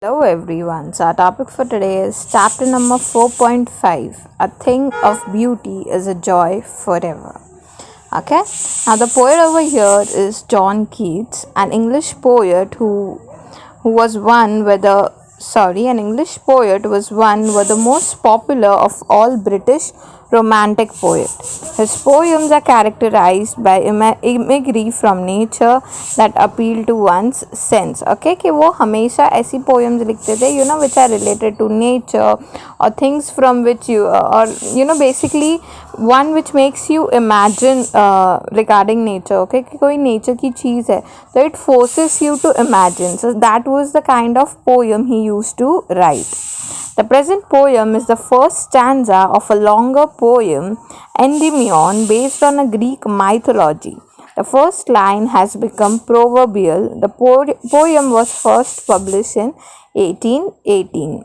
Hello everyone. So our topic for today is chapter number 4.5. A thing of beauty is a joy forever. Okay. Now the poet over here is John Keats, an English poet who was one with the an English poet was one with the most popular of all British romantic poets. His poems are characterized by imagery from nature that appeal to one's sense. Okay, कि वो हमेशा ऐसी poems लिखते थे, which are related to nature or things from which basically one which makes you imagine regarding nature. Okay, कि कोई nature की चीज़ है, so it forces you to imagine. So that was the kind of poem he used to write. The present poem is the first stanza of a longer poem, Endymion, based on a Greek mythology. The first line has become proverbial. The poem was first published in 1818.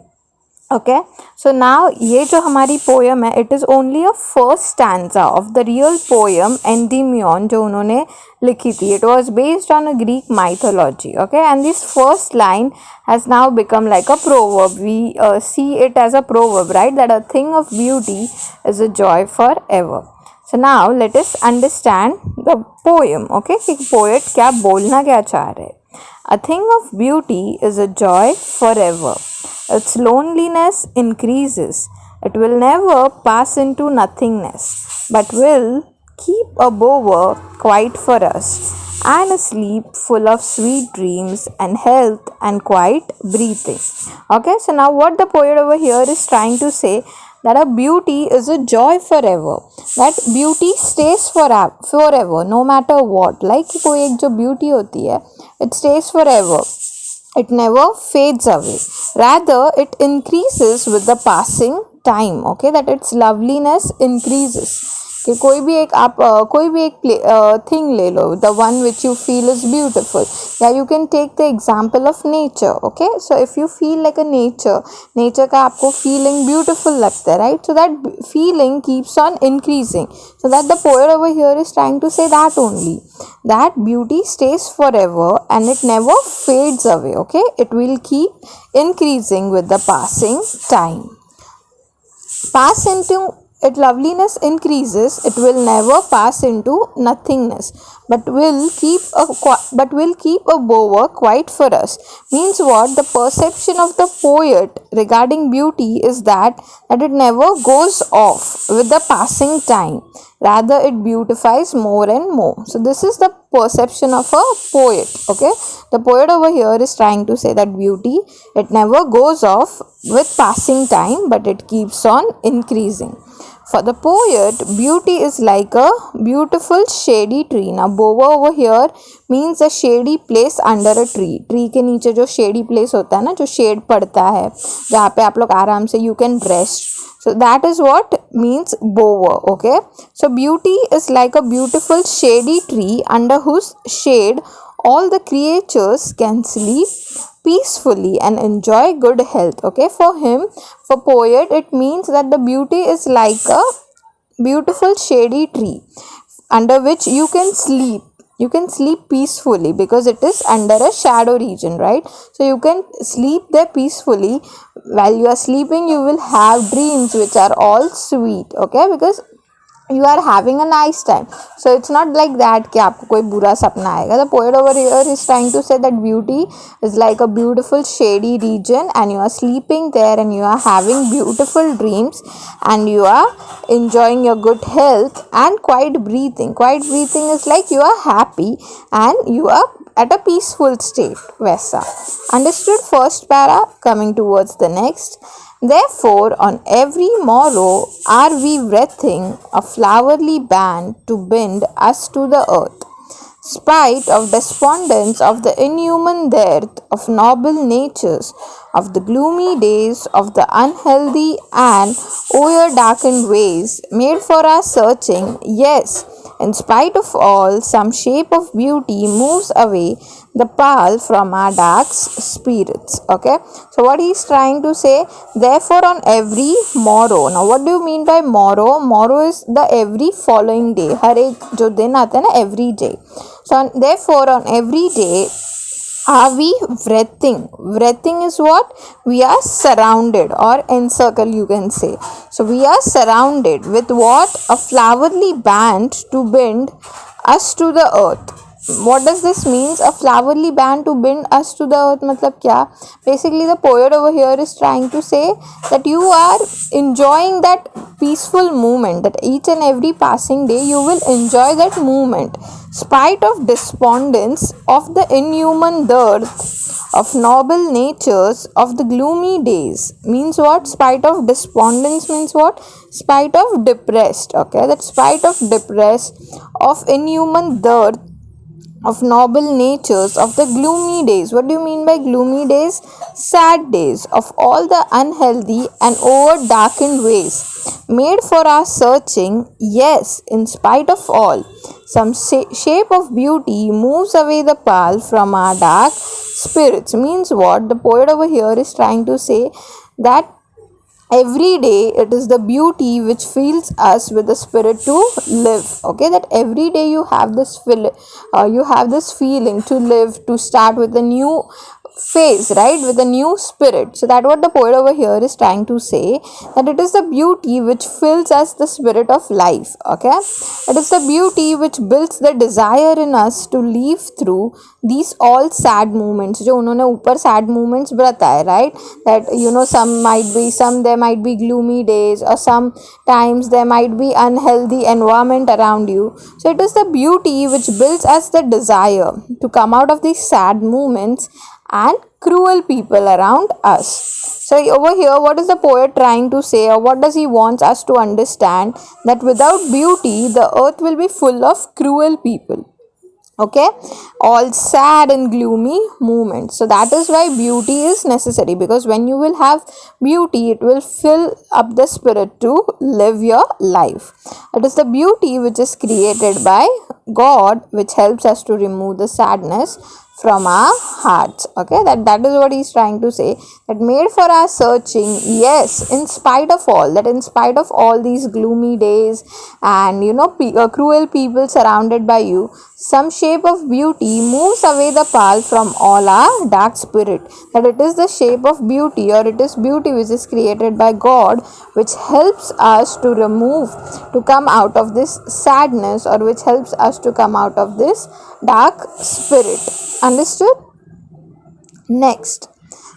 Okay, so now ये जो हमारी poem है, it is only a first stanza of the real poem Endymion जो उन्होंने लिखी थी. It was based on a Greek mythology. Okay, and this first line has now become like a proverb. We see it as a proverb, right? That a thing of beauty is a joy forever. So now let us understand the poem. Okay, कि poet क्या बोलना क्या चाह रहे. A thing of beauty is a joy forever. Its loneliness increases. It will never pass into nothingness, but will keep a bower quiet for us, and a sleep full of sweet dreams and health and quiet breathing. Okay, so now what the poet over here is trying to say, that a beauty is a joy forever. That beauty stays forever, no matter what. Like कोई एक जो beauty होती है, it stays forever. It never fades away. Rather, it increases with the passing time. Okay, that its loveliness increases. कि कोई भी एक thing ले लो, the one which you feel is beautiful. Yeah, you can take the example of nature. Okay, so if you feel like a nature का आपको feeling beautiful लगता है, right? So that feeling keeps on increasing. So that the poet over here is trying to say that only, that beauty stays forever and it never fades away. Okay, it will keep increasing with the passing time. Pass into its loveliness increases, it will never pass into nothingness, but will keep a bower quiet for us. Means what? The perception of the poet regarding beauty is that it never goes off with the passing time. Rather, it beautifies more and more. So this is the perception of a poet. Okay, the poet over here is trying to say that beauty, it never goes off with passing time, but it keeps on increasing. For the poet, beauty is like a beautiful shady tree. Now, bower over here means a shady place under a tree. Tree के नीचे जो shady place होता है ना, जो shade पड़ता है, जहाँ पे आप लोग आराम से you can rest. So that is what means bower. Okay. So beauty is like a beautiful shady tree under whose shade all the creatures can sleep peacefully and enjoy good health. Okay, for him, for poet, it means that the beauty is like a beautiful shady tree under which you can sleep peacefully because it is under a shadow region, right? So you can sleep there peacefully. While you are sleeping, you will have dreams which are all sweet. Okay, because you are having a nice time. So it's not like that कि आपको कोई बुरा सपना आएगा. The poet over here is trying to say that beauty is like a beautiful shady region and you are sleeping there and you are having beautiful dreams and you are enjoying your good health and quiet breathing. Quiet breathing is like you are happy and you are at a peaceful state. Vesa. Understood? First para. Coming towards the next. Therefore, on every morrow are we wreathing a flowery band to bind us to the earth. Spite of despondence of the inhuman dearth of noble natures, of the gloomy days, of the unhealthy and o'er-darkened ways made for our searching, yes, in spite of all, some shape of beauty moves away the pall from our dark spirits. Okay, so what he is trying to say, therefore on every morrow. Now what do you mean by morrow? Morrow is the every following day. हर एक जो दिन आता है ना, every day. So therefore on every day Are we breathing? Breathing is what? We are surrounded or encircle, you can say. So we are surrounded with what? A flowery band to bind us to the earth. What does this mean? A flowery band to bind us to the earth. Matlab kya? Basically, the poet over here is trying to say that you are enjoying that peaceful movement, that each and every passing day you will enjoy that movement, spite of despondence of the inhuman dearth of noble natures of the gloomy days. Means what? Spite of despondence means what? Spite of depressed. Okay, that spite of depressed of inhuman dearth of noble natures of the gloomy days. What do you mean by gloomy days? Sad days of all the unhealthy and over darkened ways made for our searching. Yes, in spite of all, some shape of beauty moves away the pall from our dark spirits. Means what? The poet over here is trying to say that every day it is the beauty which fills us with the spirit to live. Okay, that every day you have this feeling to live, to start with a new phase, right, with a new spirit. So that what the poet over here is trying to say, that it is the beauty which fills us the spirit of life. Okay, it is the beauty which builds the desire in us to live through these all sad moments जो उन्होंने ऊपर sad moments बताए, right, that some there might be gloomy days, or sometimes there might be unhealthy environment around you. So it is the beauty which builds us the desire to come out of these sad moments and cruel people around us. So over here, what is the poet trying to say, or what does he want us to understand? That without beauty, the earth will be full of cruel people. Okay, all sad and gloomy moments. So that is why beauty is necessary, because when you will have beauty, it will fill up the spirit to live your life. It is the beauty which is created by God which helps us to remove the sadness from our hearts. Okay, that is what he's trying to say, that made for our searching. Yes, in spite of all that, in spite of all these gloomy days and cruel people surrounded by you, some shape of beauty moves away the pall from all our dark spirit. That it is the shape of beauty, or it is beauty which is created by God, which helps us to come out of this sadness, or which helps us to come out of this dark spirit. Understood? Next,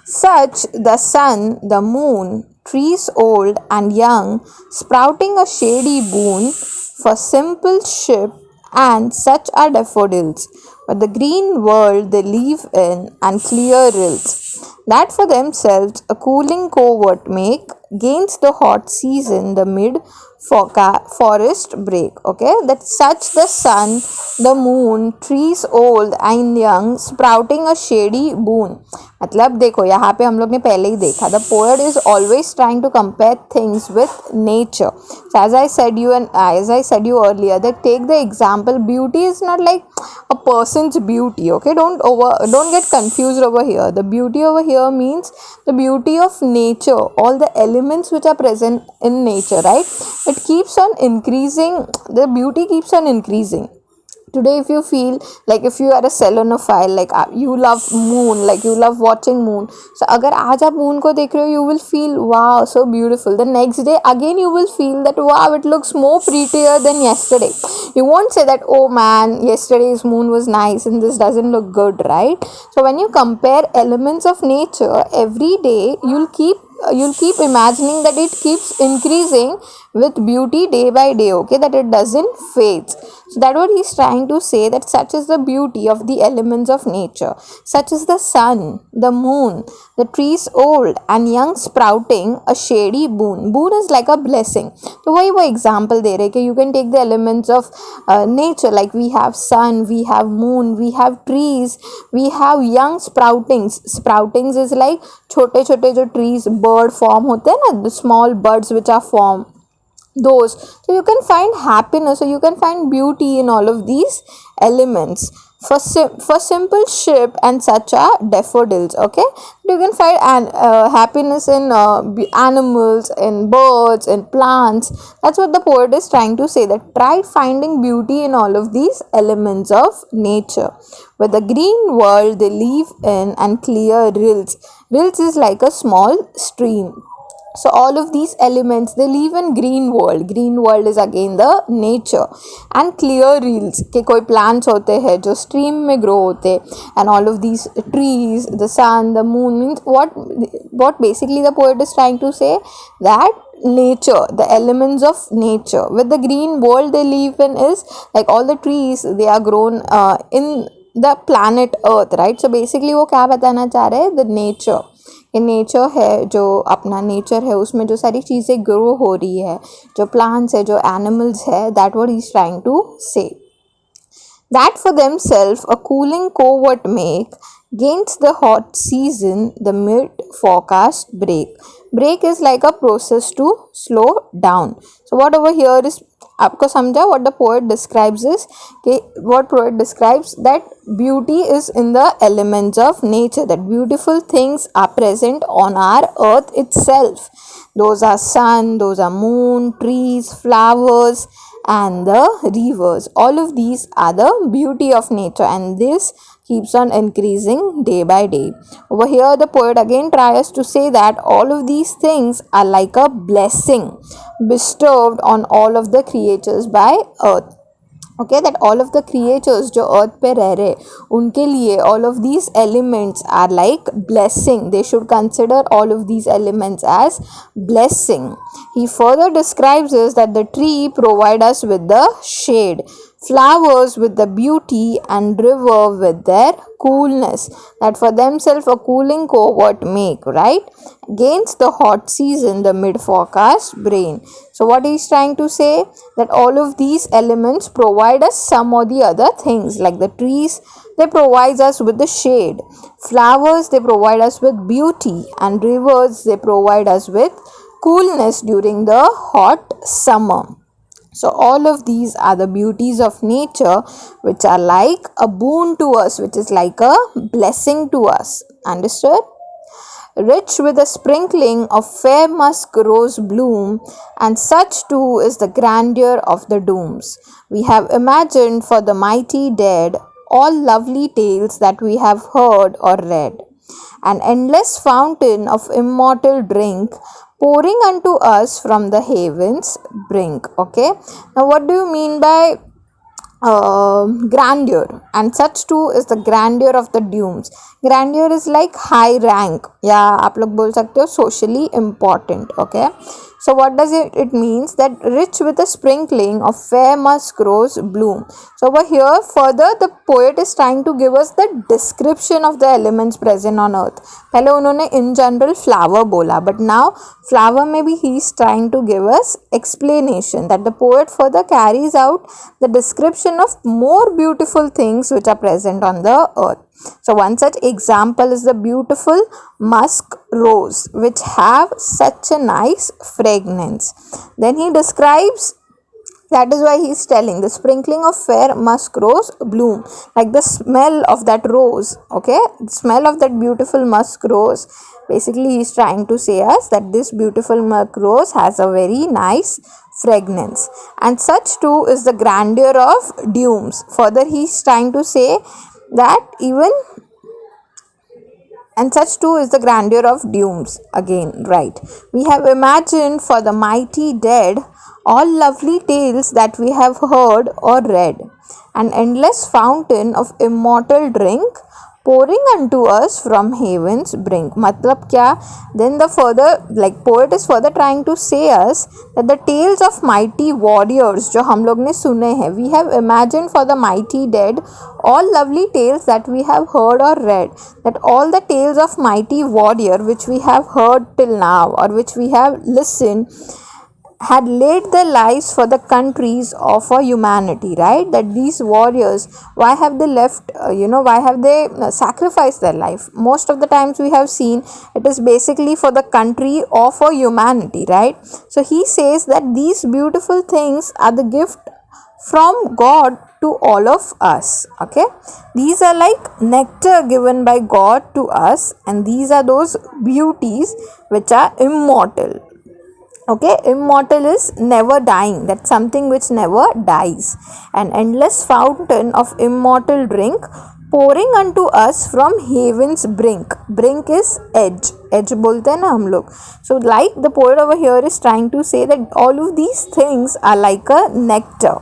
such the sun, the moon, trees old and young, sprouting a shady boon for simple ship, and such are daffodils, but the green world they live in, and clear rills, that for themselves a cooling covert make, gainst the hot season the mid forest break. Okay, that such the sun, the moon, trees old and young, sprouting a shady boon. मतलब देखो यहाँ पे हम लोग ने पहले ही देखा, the poet is always trying to compare things with nature. So as I said you earlier, that take the example, beauty is not like a person's beauty. Okay, don't get confused over here. The beauty over here means the beauty of nature, all the elements which are present in nature, right? It keeps on increasing, the beauty keeps on increasing. Today, if you feel like, if you are a selenophile, like you love moon, like you love watching moon, so अगर आज आप moon को देख रहे हो, you will feel wow, so beautiful. The next day again you will feel that wow, it looks more prettier than yesterday. You won't say that, oh man, yesterday's moon was nice and this doesn't look good, right? So when you compare elements of nature, every day you'll keep imagining that it keeps increasing with beauty day by day. Okay, that it doesn't fade. So that's what he's trying to say, that such is the beauty of the elements of nature. Such is the sun, the moon, the trees old and young, sprouting a shady boon. Boon is like a blessing. So वही वो example दे रहे कि you can take the elements of nature, like we have sun, we have moon, we have trees, we have young sproutings. Sproutings is like छोटे छोटे जो trees bird form होते हैं ना, the small buds which are formed, those. So you can find happiness, or you can find beauty in all of these elements. For simple sheep and such are daffodils. Okay, you can find happiness in animals, in birds, in plants. That's what the poet is trying to say, that try finding beauty in all of these elements of nature. With the green world they live in and clear rills is like a small stream. So all of these elements they live in green world is again the nature. And clear reels के कोई plants होते हैं जो stream में grow होते, and all of these trees, the sun, the moon, means what basically the poet is trying to say, that nature, the elements of nature. With the green world they live in is like all the trees, they are grown in the planet earth, right? So basically वो क्या बताना चाह रहे हैं, the nature. ये nature है, जो अपना नेचर है उसमें जो सारी चीज़ें ग्रो हो रही है, जो प्लांट्स है, जो एनिमल्स है, that what he is trying to say. That for themselves a cooling covert make, against the hot season the mid forecast break is like a process to slow down. So what over here is, आपको समझा what the poet describes is कि what poet describes that beauty is in the elements of nature, that beautiful things are present on our earth itself. Those are sun, those are moon, trees, flowers, and the rivers. All of these are the beauty of nature, and this keeps on increasing day by day. Over here the poet again tries to say that all of these things are like a blessing bestowed on all of the creatures by earth. Okay, that all of the creatures जो earth पे रह रहे उनके लिए all of these elements are like blessing. They should consider all of these elements as blessing. He further describes us that the tree provide us with the shade, flowers with the beauty, and river with their coolness, that for themselves a cooling covert make, right? Against the hot season the mid forecast brain. So what he is trying to say, that all of these elements provide us some or the other things, like the trees, they provide us with the shade, flowers they provide us with beauty, and rivers they provide us with coolness during the hot summer. So all of these are the beauties of nature which are like a boon to us, which is like a blessing to us. Understood? Rich with a sprinkling of fair musk rose bloom, and such too is the grandeur of the dooms. We have imagined for the mighty dead all lovely tales that we have heard or read, an endless fountain of immortal drink pouring unto us from the heaven's brink. Okay, now what do you mean by grandeur? And such too is the grandeur of the dooms. Grandeur is like high rank, या आप लोग बोल सकते हो socially important. Okay, so what does it means, that rich with a sprinkling of fair musk rose bloom. So over here further the poet is trying to give us the description of the elements present on earth. पहले उन्होंने in general flower बोला, but now flower maybe he is trying to give us explanation, that the poet further carries out the description of more beautiful things which are present on the earth. So one such example is the beautiful musk rose, which have such a nice fragrance. Then he describes, that is why he is telling the sprinkling of fair musk rose bloom, like the smell of that rose. Okay, the smell of that beautiful musk rose, basically he is trying to say us that this beautiful musk rose has a very nice fragrance. And such too is the grandeur of dooms. Further he is trying to say that even, and such too is the grandeur of dooms again, right? We have imagined for the mighty dead all lovely tales that we have heard or read, an endless fountain of immortal drink pouring unto us from heaven's brink. मतलब क्या? Then the further, like poet is further trying to say us that the tales of mighty warriors जो हम लोग ने सुने हैं, we have imagined for the mighty dead all lovely tales that we have heard or read, that all the tales of mighty warrior which we have heard till now or which we have listened had laid their lives for the countries of our humanity, right? That these warriors, why have they left, why have they sacrificed their life? Most of the times we have seen it is basically for the country of our humanity, right? So he says that these beautiful things are the gift from God to all of us. Okay, these are like nectar given by God to us, and these are those beauties which are immortal. Okay, immortal is never dying. That's something which never dies. An endless fountain of immortal drink pouring unto us from heaven's brink. Brink is edge. Edge bolte हैं ना हम लोग. So like the poet over here is trying to say that all of these things are like a nectar.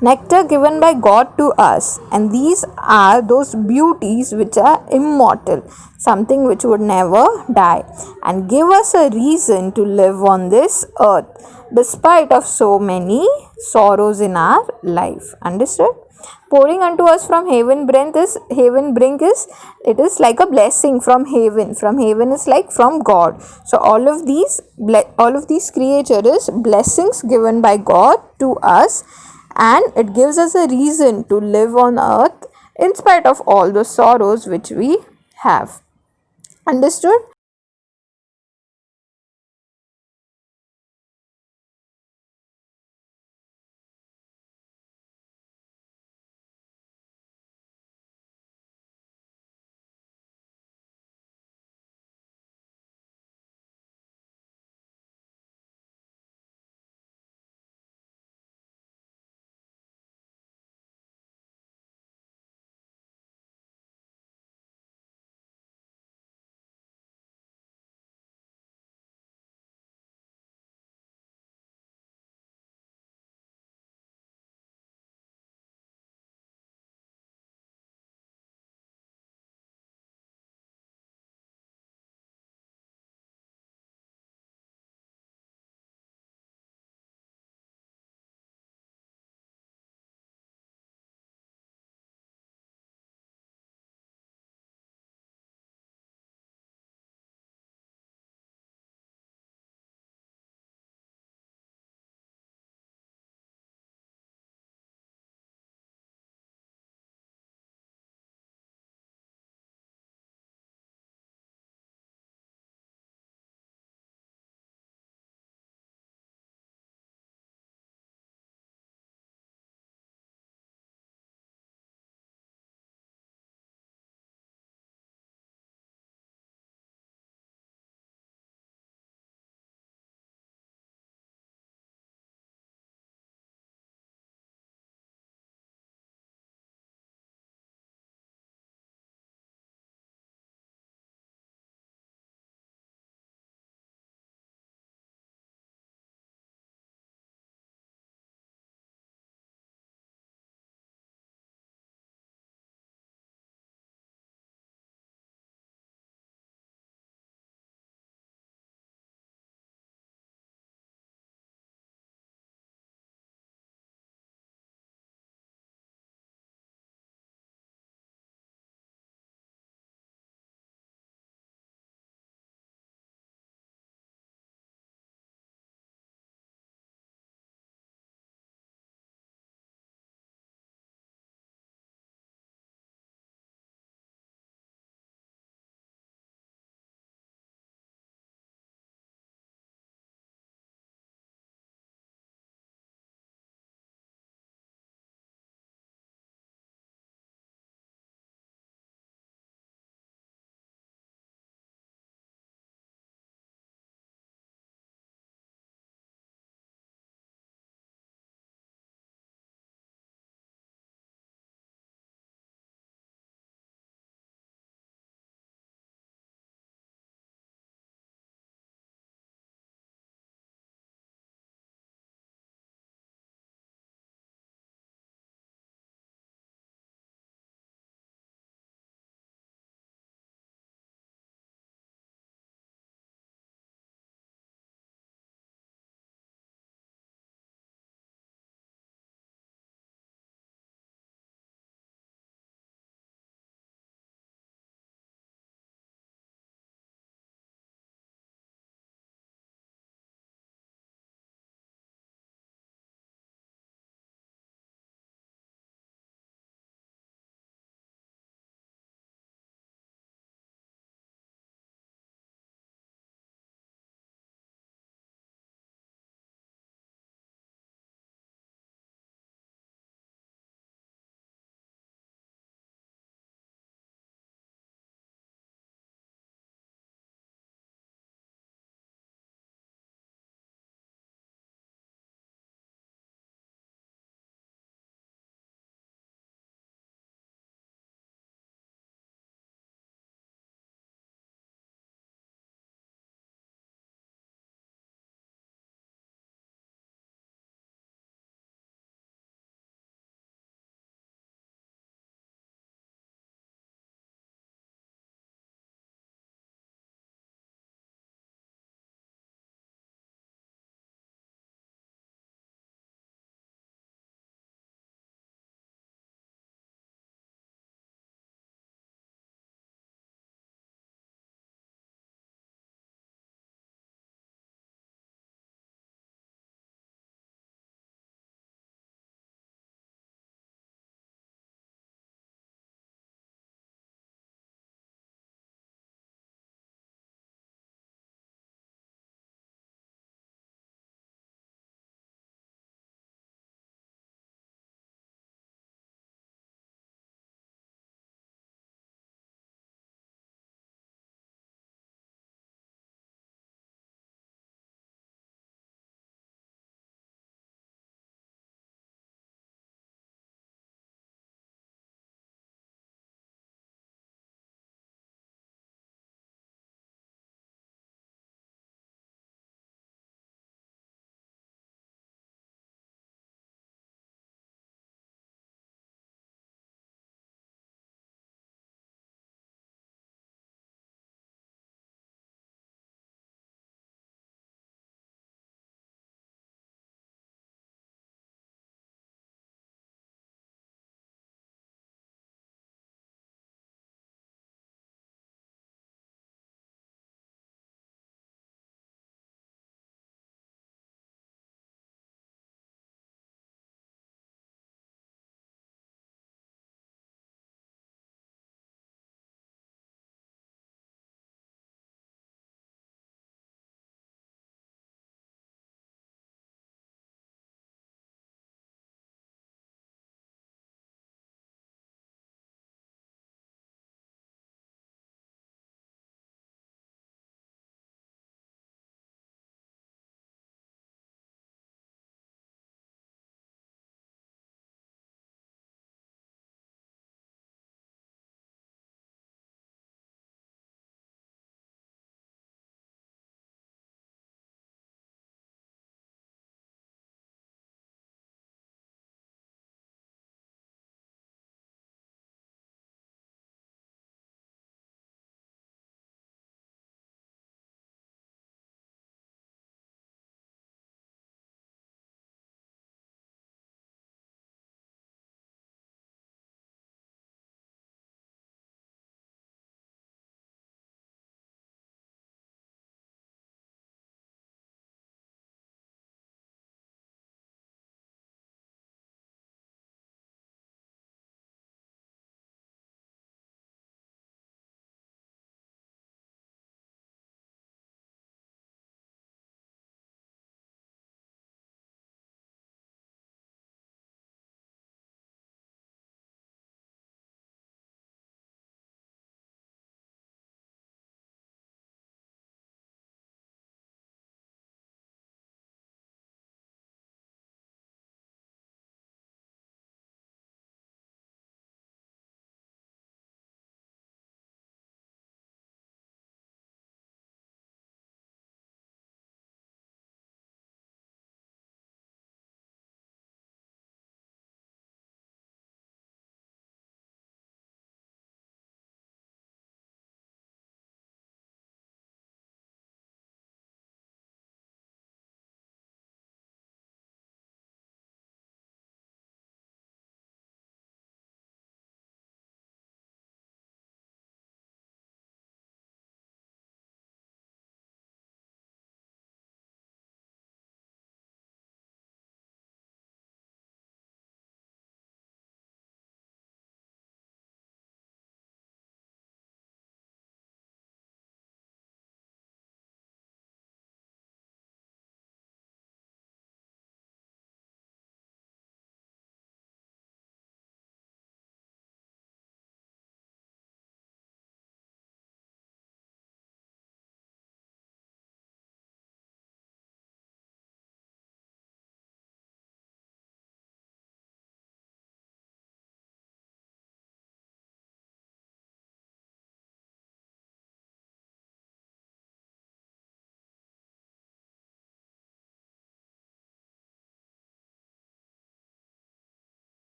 Nectar given by God to us, and these are those beauties which are immortal, something which would never die, and give us a reason to live on this earth despite of so many sorrows in our life. Understood? Pouring unto us from heaven brink is it is like a blessing from heaven. From heaven is like from God. So all of these creatures is blessings given by God to us, and it gives us a reason to live on earth in spite of all the sorrows which we have. Understood?